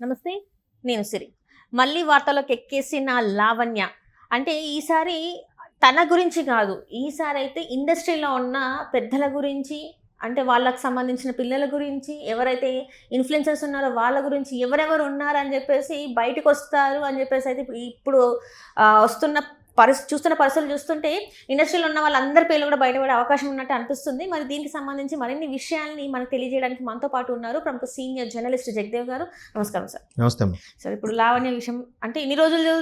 నమస్తే, నేను సిరి. మళ్ళీ వార్తల్లోకి ఎక్కేసిన లావణ్య. అంటే ఈసారి తన గురించి కాదు, ఈసారి అయితే ఇండస్ట్రీలో ఉన్న పెద్దల గురించి, అంటే వాళ్ళకి సంబంధించిన పిల్లల గురించి, ఎవరైతే ఇన్ఫ్లుయెన్సర్స్ ఉన్నారో వాళ్ళ గురించి, ఎవరెవరు ఉన్నారని చెప్పేసి బయటకు వస్తారు అని చెప్పేసి అయితే ఇప్పుడు వస్తున్న చూస్తున్న పరిస్థితులు చూస్తుంటే ఇండస్ట్రీలో ఉన్న వాళ్ళందరి పేర్లు కూడా బయటపడే అవకాశం ఉన్నట్టు అనిపిస్తుంది. మరి దీనికి సంబంధించి మరిన్ని విషయాల్ని మనకు తెలియజేయడానికి మనతో పాటు ఉన్నారు ప్రముఖ సీనియర్ జర్నలిస్ట్ జగదేవ్ గారు. నమస్కారం సార్. నమస్తే సార్, ఇప్పుడు లావణ్య విషయం అంటే ఇన్ని రోజులు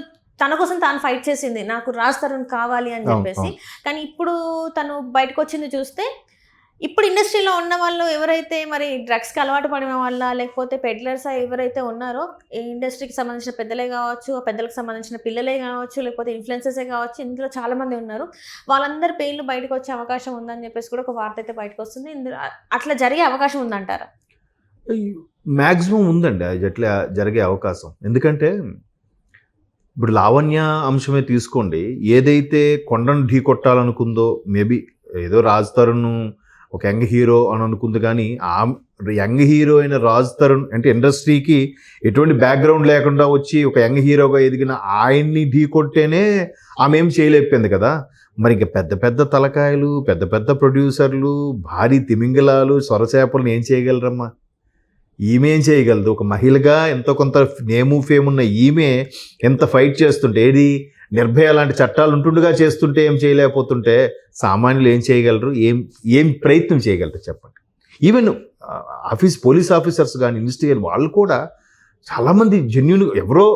తన కోసం తాను ఫైట్ చేసింది, నాకు రాజ్ తరుణ్ కావాలి అని చెప్పేసి. కానీ ఇప్పుడు తను బయటకు వచ్చింది చూస్తే, ఇప్పుడు ఇండస్ట్రీలో ఉన్న వాళ్ళు ఎవరైతే మరి డ్రగ్స్కి అలవాటు పడిన వాళ్ళ, లేకపోతే పెడ్లర్స్ ఎవరైతే ఉన్నారో, ఈ ఇండస్ట్రీకి సంబంధించిన పెద్దలే కావచ్చు, పెద్దలకు సంబంధించిన పిల్లలే కావచ్చు, లేకపోతే ఇన్ఫ్లుయెన్సర్సే కావచ్చు, ఇందులో చాలామంది ఉన్నారు. వాళ్ళందరి పేర్లు బయటకు వచ్చే అవకాశం ఉందని చెప్పేసి కూడా ఒక వార్త అయితే బయటకు వస్తుంది. ఇందులో అట్లా జరిగే అవకాశం ఉందంటారా? మ్యాక్సిమం ఉందండి అది అట్లా జరిగే అవకాశం. ఎందుకంటే ఇప్పుడు లావణ్య అంశమే తీసుకోండి, ఏదైతే కొండను ఢీ కొట్టాలనుకుందో, మేబీ ఏదో రాజ్ తరుణ్ ఒక యంగ్ హీరో అని అనుకుంది, కానీ ఆ యంగ్ హీరో అయిన రాజ్ తరుణ్ అంటే ఇండస్ట్రీకి ఎటువంటి బ్యాక్గ్రౌండ్ లేకుండా వచ్చి ఒక యంగ్ హీరోగా ఎదిగిన ఆయన్ని ఢీ కొట్టేనే ఆమె ఏం చేయలేకపోయింది కదా. మరి ఇంకా పెద్ద పెద్ద తలకాయలు, పెద్ద పెద్ద ప్రొడ్యూసర్లు, భారీ తిమింగలాలు, సొరచేపలను ఏం చేయగలరమ్మా? ఈమె ఏం చేయగలదు? ఒక మహిళగా ఎంతో కొంత నేము ఫేమ్ ఉన్న ఈమె ఎంత ఫైట్ చేస్తుంటే, ఏది నిర్భయ లాంటి చట్టాలు ఉంటుండగా చేస్తుంటే ఏం చేయలేకపోతుంటే సామాన్యులు ఏం చేయగలరు? ఏం ప్రయత్నం చేయగలరు చెప్పండి. ఈవెన్ పోలీస్ ఆఫీసర్స్ కానీ, ఇన్వెస్టిగేషన్ వాళ్ళు కూడా చాలామంది జెన్యున్, ఎవరో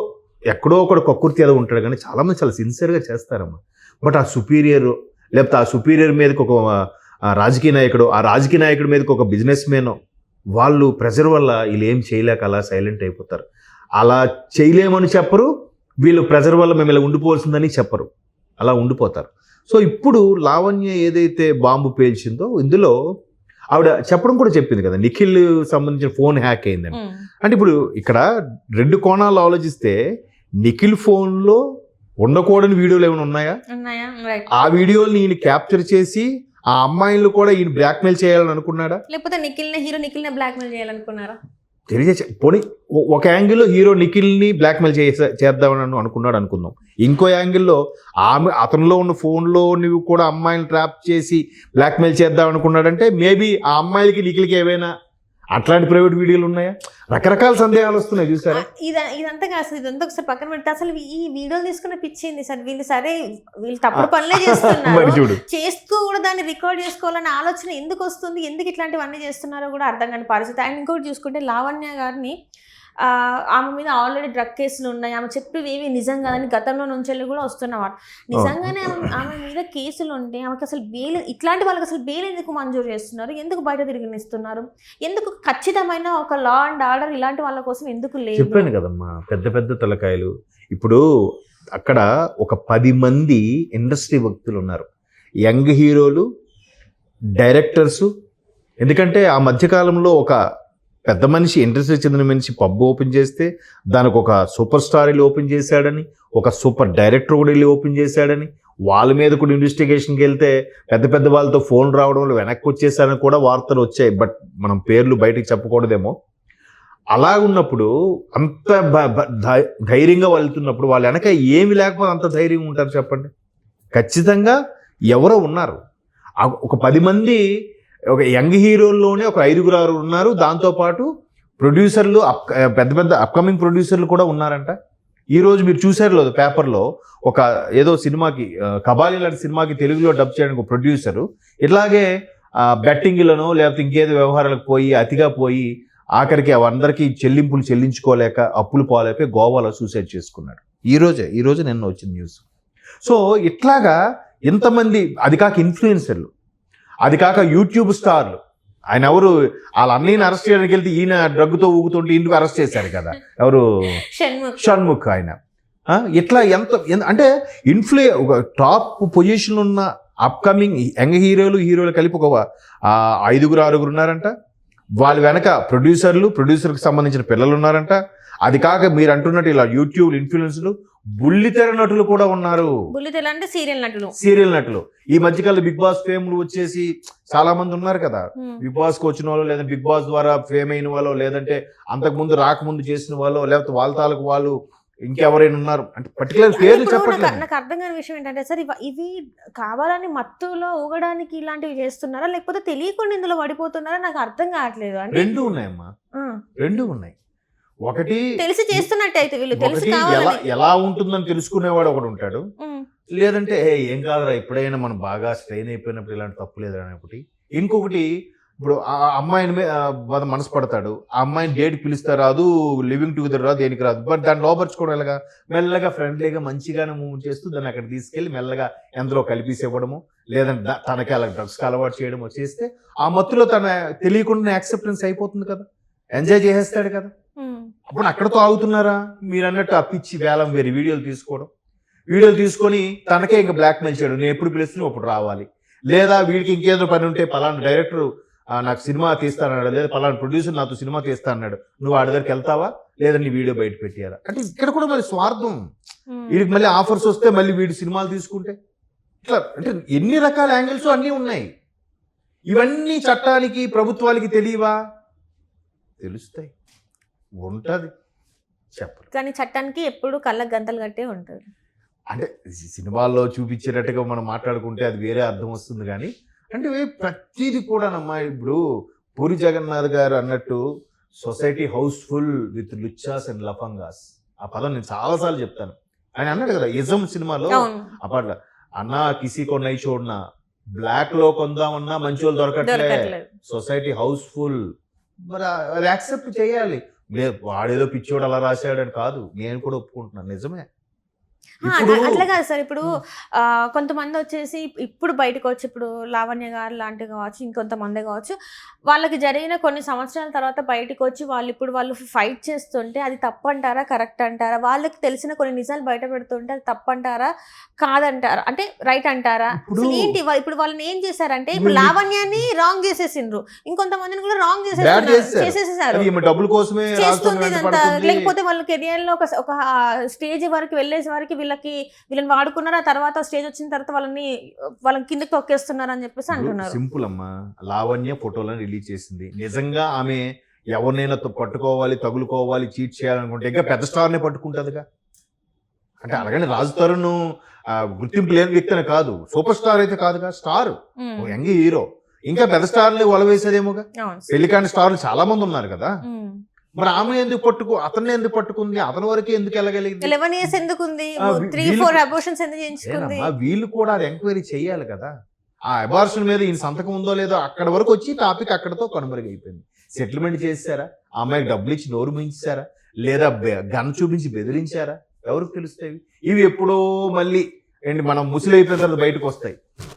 ఎక్కడో ఒకడు కక్కుర్తి ఏదో ఉంటాడు, కానీ చాలామంది చాలా సిన్సియర్గా చేస్తారమ్మా. బట్ ఆ సుపీరియర్, లేకపోతే ఆ సుపీరియర్ మీదకి ఒక రాజకీయ నాయకుడు, ఆ రాజకీయ నాయకుడి మీదకి ఒక బిజినెస్ మ్యాన్, వాళ్ళు ప్రెజర్ వల్ల వీళ్ళు ఏం చేయలేక అలా సైలెంట్ అయిపోతారు. అలా చేయలేమని చెప్పరు, వీళ్ళు ప్రెజర్ వల్ల మేము ఇలా ఉండిపోవాల్సిందని చెప్పరు, అలా ఉండిపోతారు. సో ఇప్పుడు లావణ్య ఏదైతే బాంబు పేల్చిందో, ఇందులో ఆవిడ చెప్పడం కూడా చెప్పింది కదా, నిఖిల్ సంబంధించిన ఫోన్ హ్యాక్ అయిందని. అంటే ఇప్పుడు ఇక్కడ రెండు కోణాలు ఆలోచిస్తే, నిఖిల్ ఫోన్లో ఉండకూడని వీడియోలు ఏమైనా ఉన్నాయా? ఆ వీడియోని ఈయన క్యాప్చర్ చేసి ఆ అమ్మాయిలు కూడా ఈయన బ్లాక్మెయిల్ చేయాలని అనుకున్నాడా? లేకపోతే నిఖిల్ని బ్లాక్మెయిల్ చేయాలనుకున్నారా? పోనీ ఒక యాంగిల్లో హీరో నిఖిల్ని బ్లాక్మెయిల్ చేద్దామని అనుకున్నాడు అనుకుందాం. ఇంకో యాంగిల్లో అతనిలో ఉన్న ఫోన్లో నువ్వు కూడా అమ్మాయిని ట్రాప్ చేసి బ్లాక్మెయిల్ చేద్దాం అనుకున్నాడంటే, మేబీ ఆ అమ్మాయిలకి నిఖిల్కి ఏవైనా అట్లాంటి ప్రైవేట్ వీడియోలు ఉన్నాయా? రకరకాల సందేహాలు వస్తున్నాయి చూసారా. ఇదంతా కాదు, ఇదంతా ఒకసారి పక్కన పెడితే అసలు ఈ వీడియోలు తీసుకున్న పిచ్చింది సార్. వీళ్ళు తప్పుడు పనులే చేస్తున్నారు, చేస్తూ కూడా దాన్ని రికార్డ్ చేసుకోవాలనే ఆలోచన ఎందుకు వస్తుంది, ఎందుకు ఇట్లాంటివన్నీ చేస్తున్నారో కూడా అర్థం కాని పరిస్థితి. అండ్ ఇంకోటి చూసుకుంటే, లావణ్య గారిని ఆమె మీద ఆల్రెడీ డ్రగ్ కేసులు ఉన్నాయి, ఆమె చెప్పేవి ఏవి నిజం కాదని గతంలో నుంచి కూడా వస్తున్నవాడు. నిజంగానే ఆమె మీద కేసులు ఉంటే ఆమెకు అసలు బెయిల్, ఇట్లాంటి వాళ్ళకి అసలు బెయిల్ ఎందుకు మంజూరు చేస్తున్నారు, ఎందుకు బయట తిరిగినిస్తున్నారు, ఎందుకు ఖచ్చితమైన ఒక లా అండ్ ఆర్డర్ ఇలాంటి వాళ్ళ కోసం ఎందుకు లేదు? చెప్పాను కదమ్మా, పెద్ద పెద్ద తలకాయలు. ఇప్పుడు అక్కడ ఒక 10 మంది ఇండస్ట్రీ వ్యక్తులు ఉన్నారు, యంగ్ హీరోలు, డైరెక్టర్సు. ఎందుకంటే ఆ మధ్యకాలంలో ఒక పెద్ద మనిషి, ఇండస్ట్రీ చెందిన మనిషి పబ్ ఓపెన్ చేస్తే దానికి ఒక సూపర్ స్టార్ వెళ్ళి ఓపెన్ చేశాడని, ఒక సూపర్ డైరెక్టర్ కూడా వెళ్ళి ఓపెన్ చేశాడని, వాళ్ళ మీద కూడా ఇన్వెస్టిగేషన్కి వెళ్తే పెద్ద పెద్ద వాళ్ళతో ఫోన్ రావడం వల్ల వెనక్కి వచ్చేసారని కూడా వార్తలు వచ్చాయి. బట్ మనం పేర్లు బయటకు చెప్పకూడదేమో. అలా ఉన్నప్పుడు, అంత ధైర్యంగా వెళ్తున్నప్పుడు, వాళ్ళ వెనక ఏమి లేకపోతే అంత ధైర్యంగా ఉంటారు చెప్పండి? ఖచ్చితంగా ఎవరో ఉన్నారు. ఒక 10 మంది, ఒక యంగ్ హీరోల్లోనే ఒక 5-6 ఉన్నారు. దాంతోపాటు ప్రొడ్యూసర్లు, పెద్ద పెద్ద అప్కమింగ్ ప్రొడ్యూసర్లు కూడా ఉన్నారంట. ఈరోజు మీరు చూసారు లేదు పేపర్లో, ఒక ఏదో సినిమాకి, కబాలి లాంటి సినిమాకి తెలుగులో డబ్ చేయడానికి ఒక ప్రొడ్యూసరు ఇట్లాగే బెట్టింగ్లను లేకపోతే ఇంకేదో వ్యవహారాలకు పోయి, అతిగా పోయి, ఆఖరికి అందరికీ చెల్లింపులు చెల్లించుకోలేక అప్పులు పోలేక గోవాలో సూసైడ్ చేసుకున్నాడు. ఈరోజు నిన్న వచ్చింది న్యూస్. సో ఇట్లాగా ఎంతమంది, అది కాక ఇన్ఫ్లుయెన్సర్లు, అది కాక యూట్యూబ్ స్టార్లు. ఆయన ఎవరు, వాళ్ళ అన్నయ్యని అరెస్ట్ చేయడానికి వెళ్తే ఈయన డ్రగ్తో ఊగుతుంటే ఇందుకు అరెస్ట్ చేశారు కదా, ఎవరు? షణ్ముఖ్. ఆయన ఇట్లా అంటే ఒక టాప్ పొజిషన్ ఉన్న అప్కమింగ్ యంగ్ హీరోలు కలిపి ఒక 5-6 ఉన్నారంట. వాళ్ళ వెనక ప్రొడ్యూసర్కి సంబంధించిన పిల్లలు ఉన్నారంట. అది కాక మీరు అంటున్నట్టు ఇలా యూట్యూబ్ ఇన్ఫ్లుయెన్సర్లు, బుల్లితెర నటులు కూడా ఉన్నారు, బుల్లితెర అంటే సీరియల్ నటులు. సీరియల్ నటులు. ఈ మధ్యకాలంలో బిగ్ బాస్ ఫేమ్లు వచ్చేసి చాలా మంది ఉన్నారు కదా. బిగ్ బాస్ కి వచ్చిన వాళ్ళు, లేదా బిగ్ బాస్ ద్వారా ఫేమ్ అయిన వాళ్ళు, లేదంటే అంతకు ముందు రాకముందు చేసిన వాళ్ళు, లేకపోతే వాళ్ళ తాలూకు వాళ్ళు ఇంకెవరైనా ఉన్నారు అంటే పర్టికులర్ పేర్లు ఇప్పుడు చెప్పట్లేదు. నాకు అర్థం కాని విషయం ఏంటంటే సార్, ఇవి కావాలని మత్తులో ఊగడానికి ఇలాంటివి చేస్తున్నారా, లేకపోతే తెలియకుండా ఇందులో పడిపోతున్నారా? నాకు అర్థం కావట్లేదు. అంటే రెండు ఉన్నాయమ్మా, రెండు ఉన్నాయి. ఒకటి తెలిసి చేస్తున్నట్టు అయితే వీళ్ళు తెలిసి ఒకటి కావాలని. ఎలా ఉంటుందని తెలుసుకునేవాడు ఒకడు ఉంటాడు, లేదంటే ఏం కాదురా ఎప్పుడైనా మనం బాగా స్ట్రెయిన్ అయిపోయినప్పుడు ఇలాంటి తప్పు లేదు అని ఒకటి. ఇంకొకటి, ఇప్పుడు ఆ అమ్మాయిని మనసు పడతాడు, ఆ అమ్మాయిని డేట్ పిలుస్తా రాదు, లివింగ్ టుగెదర్ రాదు, దేనికి రాదు. బట్ దాన్ని లోపరుచుకోవడం ఎలాగా, మెల్లగా ఫ్రెండ్లీగా మంచిగానే మూవ్ చేస్తూ దాన్ని అక్కడ తీసుకెళ్లి మెల్లగా ఎందులో కలిపేసి ఇవ్వడము, లేదంటే తనకి అలా డ్రగ్స్ అలవాటు చేయడము చేస్తే ఆ మత్తులో తన తెలియకుండా యాక్సెప్టెన్స్ అయిపోతుంది కదా, ఎంజాయ్ చేసేస్తాడు కదా. అప్పుడు అక్కడతో ఆగుతున్నారా మీరు అన్నట్టు ఆ పిచ్చి వేలం వేరే వీడియోలు తీసుకొని తనకే ఇంకా బ్లాక్ మెయిల్ చేయడం, నేను ఎప్పుడు పిలుస్తున్నా అప్పుడు రావాలి, లేదా వీడికి ఇంకేదో పని ఉంటే పలానా డైరెక్టర్ నాకు సినిమా తీస్తానన్నాడు, లేదా పలానా ప్రొడ్యూసర్ నాతో సినిమా తీస్తా అన్నాడు, నువ్వు వాడి దగ్గరికి వెళ్తావా, లేదా నీ వీడియో బయట పెట్టారా అంటే ఇక్కడ కూడా మరి స్వార్థం. వీడికి మళ్ళీ ఆఫర్స్ వస్తే మళ్ళీ వీడి సినిమాలు తీసుకుంటే ఇట్లా అంటే ఎన్ని రకాల యాంగిల్స్ అన్నీ ఉన్నాయి. ఇవన్నీ చట్టానికి ప్రభుత్వాలకి తెలియవా? తెలుస్తాయి, ఉంటుంది, చెప్పరు. కానీ చట్టానికి ఎప్పుడు కళ్ళకు గంతలు కట్టే ఉంటుంది. అంటే సినిమాల్లో చూపించేటట్టుగా మనం మాట్లాడుకుంటే అది వేరే అర్థం వస్తుంది. కానీ అంటే ప్రతిదీ కూడానమ్మా, ఇప్పుడు పూరి జగన్నాథ్ గారు అన్నట్టు సొసైటీ హౌస్ఫుల్ విత్ లుచ్చాస్ అండ్ లఫంగాస్, ఆ పదం నేను చాలాసార్లు చెప్తాను. ఆయన అన్నాడు కదా ఇజం సినిమాలో అప్పట్లో, అన్నా కిసి కొన్నై చూడనా, బ్లాక్ లో కొందామన్నా మంచి వాళ్ళు దొరకట్లే, సొసైటీ హౌస్ఫుల్. మరి అది యాక్సెప్ట్ చేయాలి. వాడేదో పిచ్చోడు అలా రాశాడని కాదు, నేను కూడా ఒప్పుకుంటున్నాను, నిజమే. అట్లా కాదు సార్. ఇప్పుడు కొంతమంది వచ్చేసి ఇప్పుడు బయటకు వచ్చి, ఇప్పుడు లావణ్య గారు లాంటివి కావచ్చు, ఇంకొంతమంది కావచ్చు, వాళ్ళకి జరిగిన కొన్ని సంవత్సరాల తర్వాత బయటకు వచ్చి వాళ్ళు ఫైట్ చేస్తుంటే అది తప్పు అంటారా, కరెక్ట్ అంటారా? వాళ్ళకి తెలిసిన కొన్ని నిజాలు బయట పెడుతుంటే అది తప్పు అంటారా, కాదంటారా, అంటే రైట్ అంటారా? ఏంటి ఇప్పుడు వాళ్ళని ఏం చేశారంటే, ఇప్పుడు లావణ్యాన్ని రాంగ్ చేసేసిండ్రు, ఇంకొంతమందిని కూడా రాంగ్ చేసేసేసారు, చేస్తుంది ఇదంతా. లేకపోతే వాళ్ళ కెరియర్ లో ఒక స్టేజ్ వరకు వెళ్ళేసే వరకు వీళ్ళని వాడుకున్నారు, ఆ తర్వాత స్టేజ్ వచ్చిన తర్వాత వాళ్ళని కిందకి తొక్కేస్తున్నారు అని చెప్పేసి అంటున్నారు. సింపుల్ అమ్మా, లావణ్య ఫోటోలను రిలీజ్ చేసింది, నిజంగా ఆమె ఎవరినైనా పట్టుకోవాలి, తగులుకోవాలి, చీట్ చేయాలనుకుంటే ఇంకా పెద్ద స్టార్నే పట్టుకుంటుందిగా. అంటే అలాగని రాజు తరుణ్ గుర్తింపు లేని వ్యక్తి అని కాదు, సూపర్ స్టార్ అయితే కాదుగా, స్టార్, యంగ్ హీరో, ఇంకా పెద్ద స్టార్ని వలవేసేదేమోగా. పెళ్లికాని స్టార్లు చాలా మంది ఉన్నారు కదా, మరి ఆమె ఎందుకు అతన్ని ఎందుకు పట్టుకుంది, అతని వరకు ఎందుకు వెళ్ళగలిగింది, 11 years ఎందుకుంది, 3-4 అబార్షన్స్ ఎందుకు చేయించుకుంది? వీళ్ళు కూడా అది ఎంక్వైరీ చేయాలి కదా. ఆ అబార్షన్ మీద ఈయన సంతకం ఉందో లేదో అక్కడ వరకు వచ్చి టాపిక్ అక్కడతో కనుమరుగైపోయింది. సెటిల్మెంట్ చేశారా, ఆ అమ్మాయికి డబ్బులు ఇచ్చి నోరు మించారా, లేదా గన్ చూపించి బెదిరించారా, ఎవరికి తెలుస్తాయి? ఇవి ఎప్పుడో మళ్ళీ మనం ముసలి అయిపోయిన తర్వాత బయటకు వస్తాయి,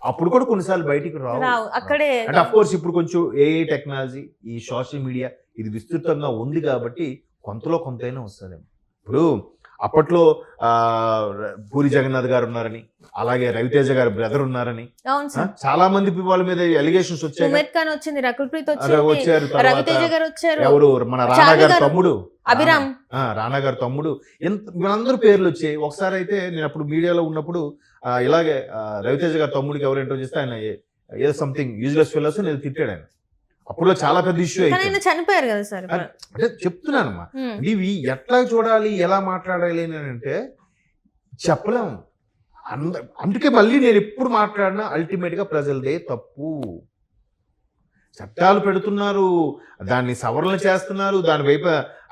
అప్పుడు కూడా కొన్నిసార్లు బయటికి రావు. అక్కడే అంటే అఫ్ కోర్స్ ఇప్పుడు కొంచెం ఏఐ టెక్నాలజీ, ఈ సోషల్ మీడియా ఇది విస్తృతంగా ఉంది కాబట్టి కొంతలో కొంతైనా వస్తుందేమో. ఇప్పుడు అప్పట్లో పూరి జగన్నాథ్ గారు ఉన్నారని, అలాగే రవితేజ గారి బ్రదర్ ఉన్నారని చాలా మంది వాళ్ళ మీద ఎలిగేషన్స్ వచ్చాయి. ఎవరు మన రానా గారి తమ్ముడు అభిరామ్, రానా గారి తమ్ముడు, అందరూ పేర్లు వచ్చాయి. ఒకసారి అయితే నేను అప్పుడు మీడియాలో ఉన్నప్పుడు ఇలాగే రవితేజ గారి తమ్ముడికి ఎవరు ఇంటర్వ్యూ చేస్తే ఆయన ఏదో సంథింగ్ యూజ్లెస్ ఫెలోస్ నేను తిట్టాడు ఆయన. అప్పుడు చాలా పెద్ద ఇష్యూ అయిపోయింది, చనిపోయారు కదా సార్. అంటే చెప్తున్నానమ్మా, ఇవి ఎట్లా చూడాలి, ఎలా మాట్లాడాలి అని అంటే చెప్పలేము. అందుకే మళ్ళీ నేను ఎప్పుడు మాట్లాడినా అల్టిమేట్ గా ప్రజలదే తప్పు. చట్టాలు పెడుతున్నారు, దాన్ని సవరణలు చేస్తున్నారు, దాని వైపు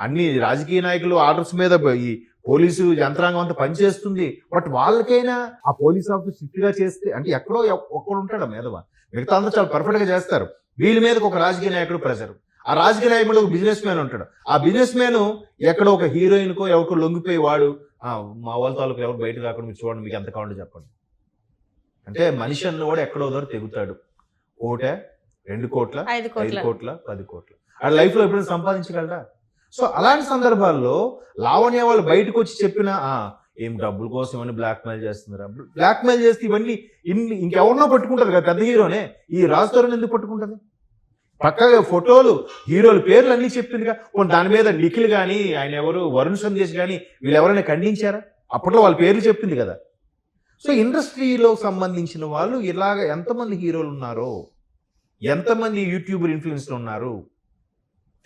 అన్ని రాజకీయ నాయకులు ఆర్డర్స్ మీద ఈ పోలీసు యంత్రాంగం అంతా పనిచేస్తుంది. బట్ వాళ్ళకైనా ఆ పోలీస్ ఆఫీసర్ స్ట్రిక్ట్ గా చేస్తే, అంటే ఎక్కడో ఒక్కడు ఉంటాడు మేధవ, మిగతా అందరూ చాలా పర్ఫెక్ట్ గా చేస్తారు. వీళ్ళ మీదకి ఒక రాజకీయ నాయకుడు ప్రెజర్, ఆ రాజకీయ నాయకుడు ఒక బిజినెస్ మ్యాన్ ఉంటాడు, ఆ బిజినెస్ మ్యాన్ ఎక్కడో ఒక హీరోయిన్ కో ఎవరికో లొంగిపోయి వాడు మా వాళ్ళ తాలూకు ఎవరు బయట రాకుండా మీరు చూడండి, మీకు ఎంత కావాలో చెప్పండి అంటే మనిషి అన్నవాడు ఎక్కడో దగ్గర తెగుతాడు. 1 2 కోట్ల 5 కోట్ల 10 కోట్ల ఆ లైఫ్ లో ఎప్పుడైనా సంపాదించగలరా? సో అలాంటి సందర్భాల్లో లావణ్య వాళ్ళు బయటకు వచ్చి చెప్పినా ఏం డబ్బుల కోసం అని బ్లాక్ మెయిల్ చేస్తున్నారా, బ్లాక్ మెయిల్ చేస్తే ఇవన్నీ ఇంకెవరినో పట్టుకుంటది కదా, పెద్ద హీరోనే. ఈ రాజు తరుణ్ ఎందుకు పట్టుకుంటది? పక్కగా ఫోటోలు, హీరోల పేర్లు అన్ని చెప్తుందిగా. దాని మీద నిఖిల్ కానీ, ఆయన ఎవరు వరుణ్ సందేశ్ కానీ, వీళ్ళు ఎవరైనా ఖండించారా? అప్పట్లో వాళ్ళ పేర్లు చెప్పింది కదా. సో ఇండస్ట్రీలో సంబంధించిన వాళ్ళు ఇలాగ ఎంతమంది హీరోలు ఉన్నారో, ఎంతమంది యూట్యూబర్ ఇన్ఫ్లుయెన్స్లు ఉన్నారు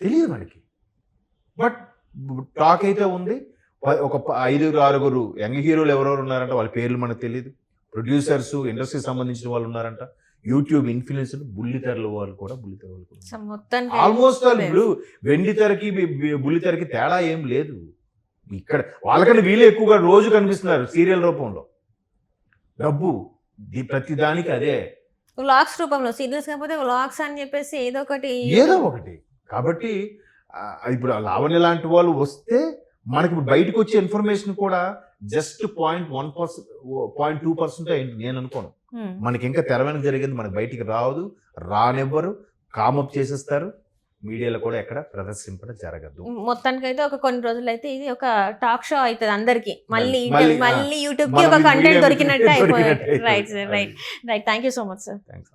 తెలియదు మనకి. బట్ టాక్ అయితే ఉంది. ఒక 5-6 యంగ్ హీరోలు ఎవరెవరు ఉన్నారంట, వాళ్ళ పేర్లు మనకు తెలియదు. ప్రొడ్యూసర్స్, ఇండస్ట్రీకి సంబంధించిన వాళ్ళు ఉన్నారంట. యూట్యూబ్ ఇన్ఫ్లుయెన్సర్, బుల్లితెరల వాళ్ళు కూడా సో మొత్తానికి ఆల్మోస్ట్ ఆల్ ఇప్పుడు వెండి తెరకి బుల్లితెరకి తేడా ఏం లేదు. ఇక్కడ వాళ్ళకంటే వీళ్ళే ఎక్కువగా రోజు కనిపిస్తున్నారు సీరియల్ రూపంలో. డబ్బు ప్రతి దానికి అదే, వ్లాగ్స్ రూపంలో, సీరియల్స్ కాకపోతే వ్లాగ్స్ అని చెప్పేసి ఏదో ఒకటి. కాబట్టి ఇప్పుడు లావణ్య లాంటి వాళ్ళు వస్తే మనకి ఇప్పుడు బయటకు వచ్చే ఇన్ఫర్మేషన్ కూడా జస్ట్ 0.2% అయింది నేను అనుకోను. మనకి ఇంకా తెర వెనక జరిగింది మనకి బయటికి రానివ్వరు, కామప్ చేసేస్తారు. మీడియాలో కూడా ఎక్కడ ప్రదర్శింపడం జరగదు. మొత్తానికి అయితే ఒక కొన్ని రోజులు అయితే ఇది ఒక టాక్ షో అవుతుంది అందరికి. మళ్ళీ యూట్యూబ్ కి ఒక కంటెంట్ దొరికినట్టు అయిపోయింది. Right thank you so much sir. Thanks.